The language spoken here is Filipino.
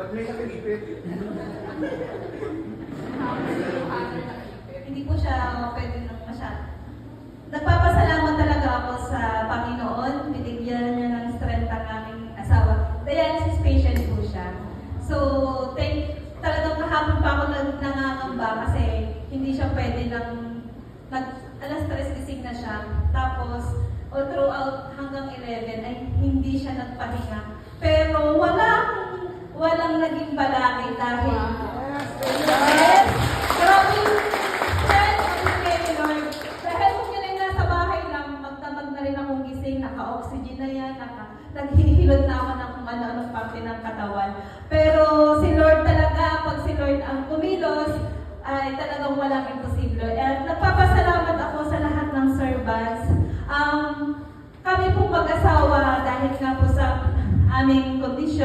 Pag may nakikipit. Hindi po siya pwede nang masyado. Nagpapasalamat talaga ako sa Panginoon. Binigyan niya ng strength ang aming asawa. Dialysis patient po siya. So, talagang kahapon pa ako nangangamba kasi hindi siya pwede alas 3 gising na siya. Tapos, all throughout hanggang 11 ay hindi siya nagpahinga. Pero walang naging balakid dahil yes! Grabe! Dahil kung yun ay nasa bahay lang, magdamag na rin akong gising, naka-oxygen na yan, naghihilot na ako ng kung ano-anong parte ng katawan. Pero si Lord talaga, pag si Lord ang kumilos, ay talagang walang imposible. At nagpapasalamat ako sa lahat ng servants. Kami pong mag-asawa dahil nga po sa aming kondisyon,